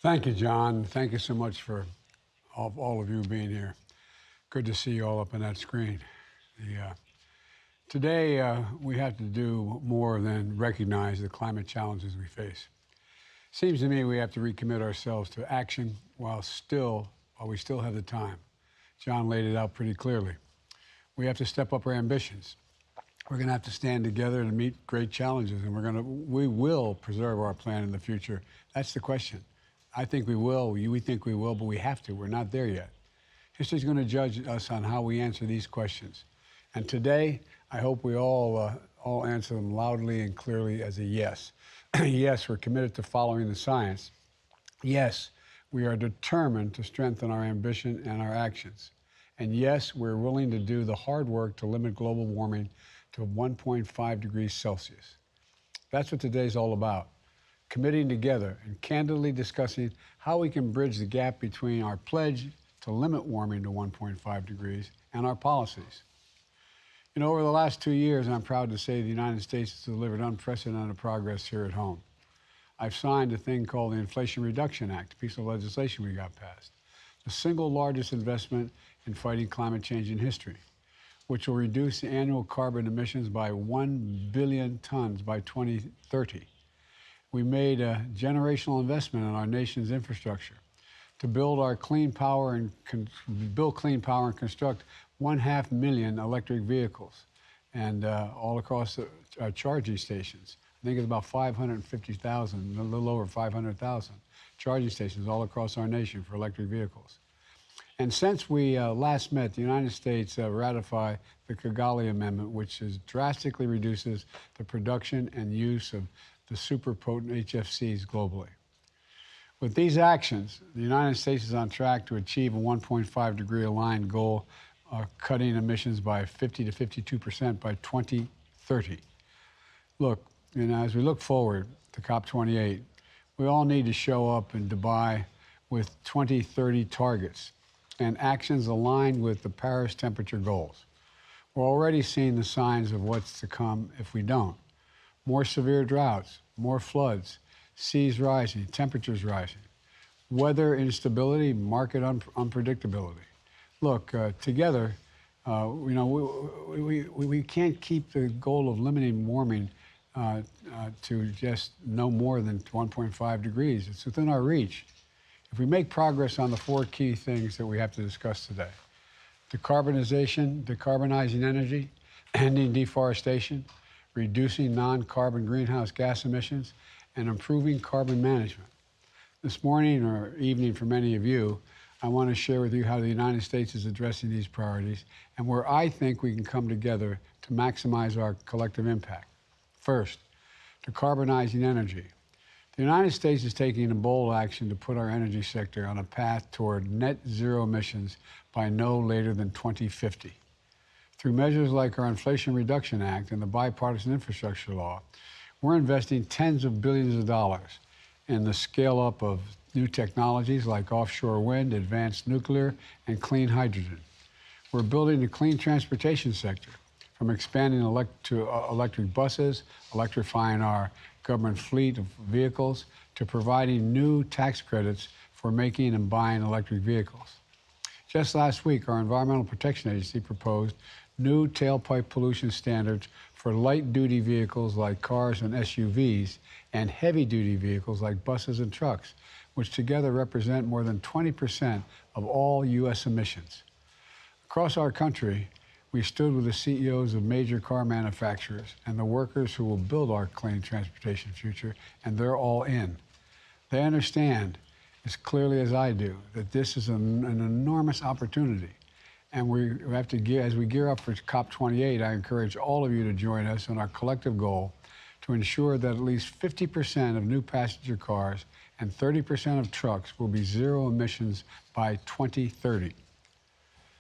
Thank you, John. Thank you so much for all of you being here. Good to see you all up on that screen. Today, we have to do more than recognize the climate challenges we face. Seems to me we have to recommit ourselves to action while we still have the time. John laid it out pretty clearly. We have to step up our ambitions. We're going to have to stand together to meet great challenges, and we will preserve our plan in the future. That's the question. I think we will. We think we will, but we have to. We're not there yet. History's going to judge us on how we answer these questions. And today, I hope we all answer them loudly and clearly as a yes. Yes, we're committed to following the science. Yes, we are determined to strengthen our ambition and our actions. And yes, we're willing to do the hard work to limit global warming to 1.5 degrees Celsius. That's what today's all about. Committing together and candidly discussing how we can bridge the gap between our pledge to limit warming to 1.5 degrees and our policies. You know, over the last 2 years, I'm proud to say the United States has delivered unprecedented progress here at home. I've signed a thing called the Inflation Reduction Act, a piece of legislation we got passed, the single largest investment in fighting climate change in history, which will reduce the annual carbon emissions by 1 billion tons by 2030. We made a generational investment in our nation's infrastructure to build clean power and construct 500,000 electric vehicles and all across our charging stations. I think it's about 550,000, a little over 500,000 charging stations all across our nation for electric vehicles. And since we last met, the United States ratified the Kigali Amendment, which drastically reduces the production and use of the super potent HFCs globally. With these actions, the United States is on track to achieve a 1.5 degree aligned goal, cutting emissions by 50 to 52% by 2030. Look, as we look forward to COP28, we all need to show up in Dubai with 2030 targets and actions aligned with the Paris temperature goals. We're already seeing the signs of what's to come if we don't. More severe droughts, more floods, seas rising, temperatures rising, weather instability, market unpredictability. Look, together, we can't keep the goal of limiting warming to just no more than 1.5 degrees. It's within our reach. If we make progress on the 4 key things that we have to discuss today: decarbonizing energy, ending deforestation, reducing non-carbon greenhouse gas emissions, and improving carbon management. This morning or evening for many of you, I want to share with you how the United States is addressing these priorities and where I think we can come together to maximize our collective impact. First, decarbonizing energy. The United States is taking a bold action to put our energy sector on a path toward net zero emissions by no later than 2050. Through measures like our Inflation Reduction Act and the Bipartisan Infrastructure Law, we're investing tens of billions of dollars in the scale-up of new technologies like offshore wind, advanced nuclear, and clean hydrogen. We're building a clean transportation sector, from expanding to electric buses, electrifying our government fleet of vehicles, to providing new tax credits for making and buying electric vehicles. Just last week, our Environmental Protection Agency proposed new tailpipe pollution standards for light-duty vehicles like cars and SUVs and heavy-duty vehicles like buses and trucks, which together represent more than 20% of all U.S. emissions. Across our country, we stood with the CEOs of major car manufacturers and the workers who will build our clean transportation future, and they're all in. They understand as clearly as I do that this is an enormous opportunity. And we have to as we gear up for COP28, I encourage all of you to join us in our collective goal to ensure that at least 50% of new passenger cars and 30% of trucks will be zero emissions by 2030.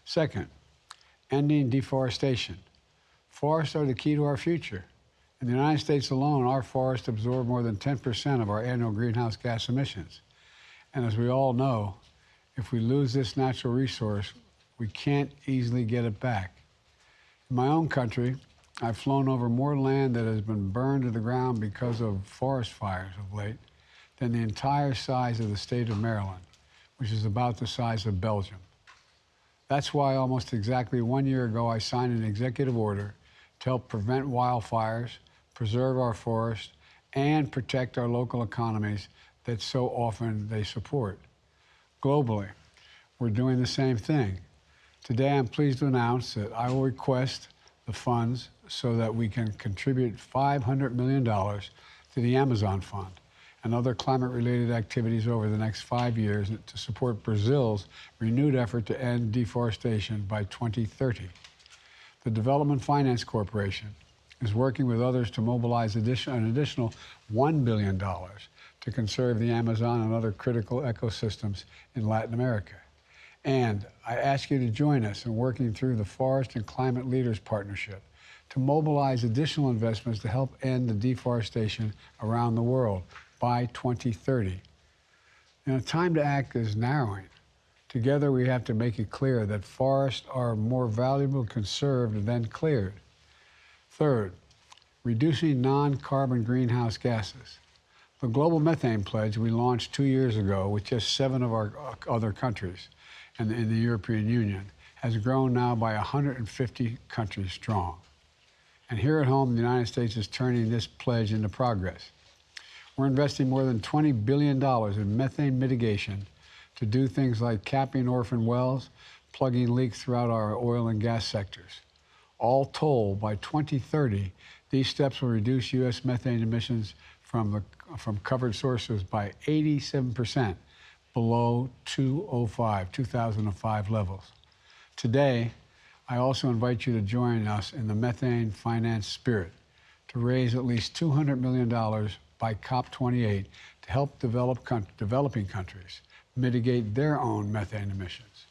Second, ending deforestation. Forests are the key to our future. In the United States alone, our forests absorb more than 10% of our annual greenhouse gas emissions. And as we all know, if we lose this natural resource, we can't easily get it back. In my own country, I've flown over more land that has been burned to the ground because of forest fires of late than the entire size of the state of Maryland, which is about the size of Belgium. That's why almost exactly 1 year ago, I signed an executive order to help prevent wildfires, preserve our forests, and protect our local economies that so often they support. Globally, we're doing the same thing. Today, I'm pleased to announce that I will request the funds so that we can contribute $500 million to the Amazon Fund and other climate-related activities over the next 5 years to support Brazil's renewed effort to end deforestation by 2030. The Development Finance Corporation is working with others to mobilize an additional $1 billion to conserve the Amazon and other critical ecosystems in Latin America. And I ask you to join us in working through the Forest and Climate Leaders Partnership to mobilize additional investments to help end the deforestation around the world by 2030. And the time to act is narrowing. Together, we have to make it clear that forests are more valuable conserved than cleared. Third, reducing non-carbon greenhouse gases. The Global Methane Pledge we launched 2 years ago with just 7 of our other countries in the European Union has grown now by 150 countries strong. And here at home, the United States is turning this pledge into progress. We're investing more than $20 billion in methane mitigation to do things like capping orphan wells, plugging leaks throughout our oil and gas sectors. All told, by 2030, these steps will reduce U.S. methane emissions from covered sources by 87% below 2005 levels. Today, I also invite you to join us in the methane finance spirit to raise at least $200 million by COP28 to help developing countries mitigate their own methane emissions.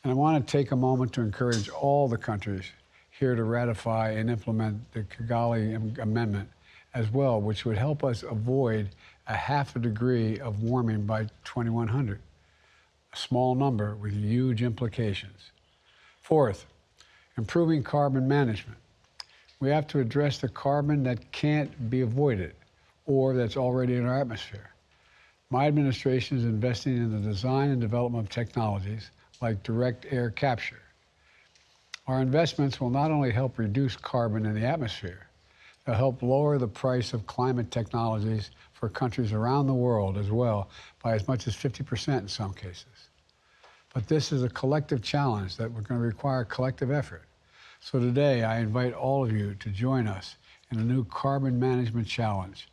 And I want to take a moment to encourage all the countries here to ratify and implement the Kigali Amendment as well, which would help us avoid a 0.5 degree of warming by 2100, a small number with huge implications. Fourth, improving carbon management. We have to address the carbon that can't be avoided or that's already in our atmosphere. My administration is investing in the design and development of technologies like direct air capture. Our investments will not only help reduce carbon in the atmosphere, they'll help lower the price of climate technologies for countries around the world as well by as much as 50% in some cases. But this is a collective challenge that we're going to require collective effort. So today, I invite all of you to join us in a new carbon management challenge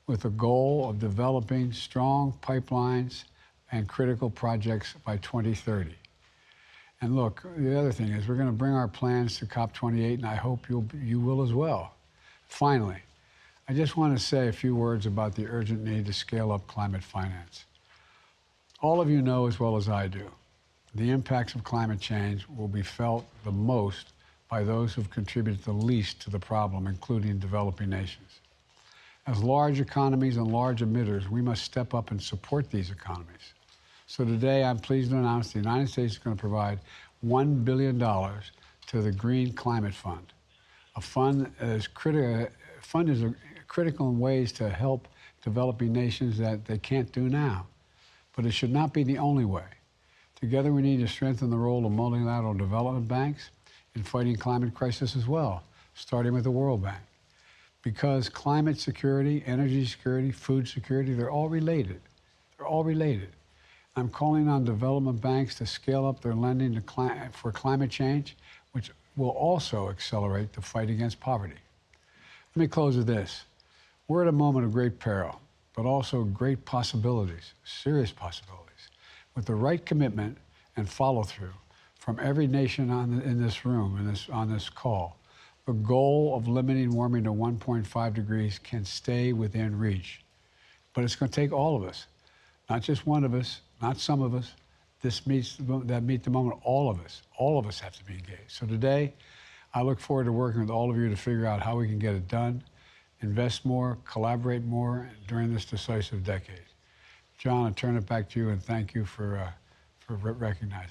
with the goal of developing strong pipelines and critical projects by 2030. And look, the other thing is we're going to bring our plans to COP28, and I hope you will as well. Finally, I just want to say a few words about the urgent need to scale up climate finance. All of you know as well as I do, the impacts of climate change will be felt the most by those who've contributed the least to the problem, including developing nations. As large economies and large emitters, we must step up and support these economies. So today, I'm pleased to announce the United States is going to provide $1 billion to the Green Climate Fund. A fund is critical in ways to help developing nations that they can't do now. But it should not be the only way. Together, we need to strengthen the role of multilateral development banks in fighting climate crisis as well, starting with the World Bank. Because climate security, energy security, food security, they're all related. They're all related. I'm calling on development banks to scale up their lending for climate change, which will also accelerate the fight against poverty. Let me close with this. We're at a moment of great peril, but also great possibilities, serious possibilities. With the right commitment and follow-through from every nation in this room, on this call, the goal of limiting warming to 1.5 degrees can stay within reach. But it's going to take all of us, not just one of us, not some of us. Meet the moment, all of us have to be engaged. So today, I look forward to working with all of you to figure out how we can get it done, invest more, collaborate more during this decisive decade. John, I turn it back to you and thank you for recognizing.